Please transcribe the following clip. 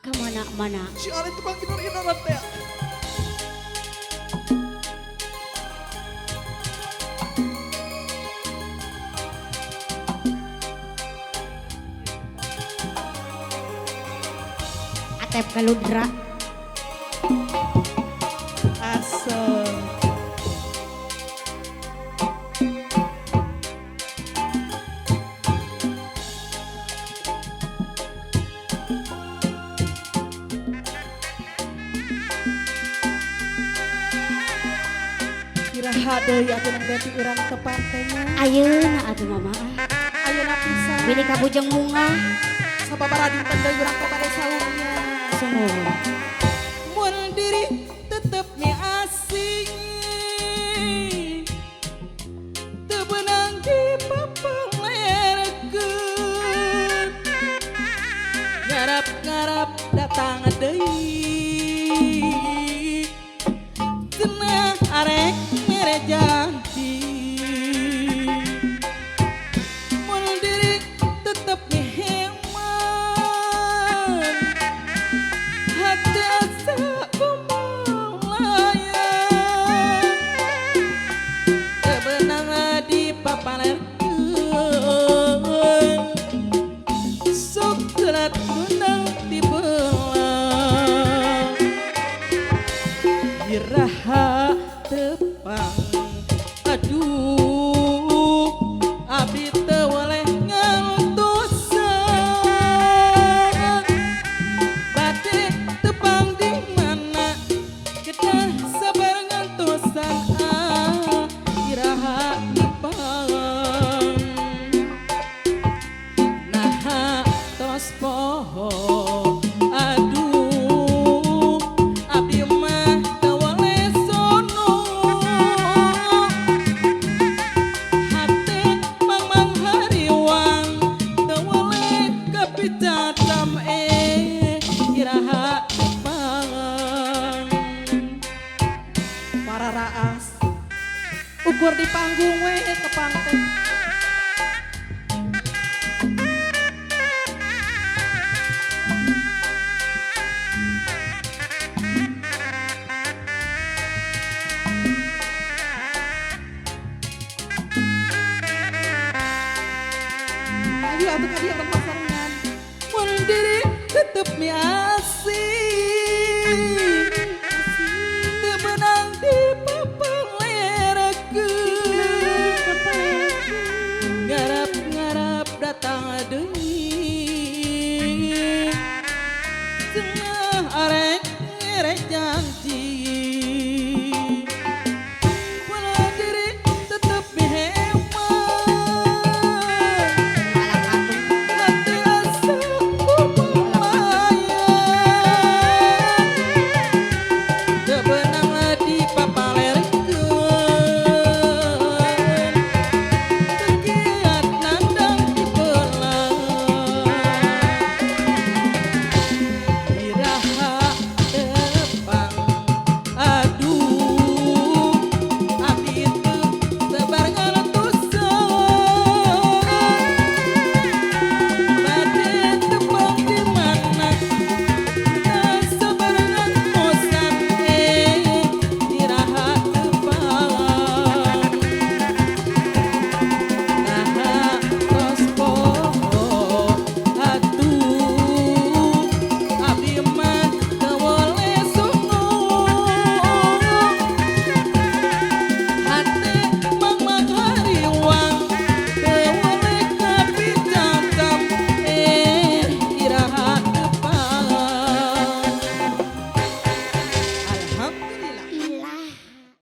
Kemana-mana. Si Ari tukang kinar-kinaran teh. Atep kaludra. Asal. Kiraha deui atuh ganti urang ke pantainya. Ayeuna atuh mama. Ayeuna pisan. Bini kabujeng bunga. Sababaraha dinten deui urang ke bade saungnya. Sungguh. Mun diri tetep mi asing teu beunang dipapalerekeun ngarap-ngarap datang deui cenah arek mere janji mun diri tetep mi heman hati asa kumalayan kebenang dipapalerkeun sok gelat gunang dibelang iraha tepang aduh abdi teu waleh ngantosan bade tepang di mana kita sabar ngantosan iraha tepang nah tos poho aduh abdi mah teu waleh sono hate mamang hariwang teu waleh kapicatam iraha tepang para raas ukur di panggung we tepang teh ayo atuh ka dieu urang pasarengan mun diri tetep mi asing teu beunang dipapalerekeun ngarap-ngarap datang deui cenah arek ngere janji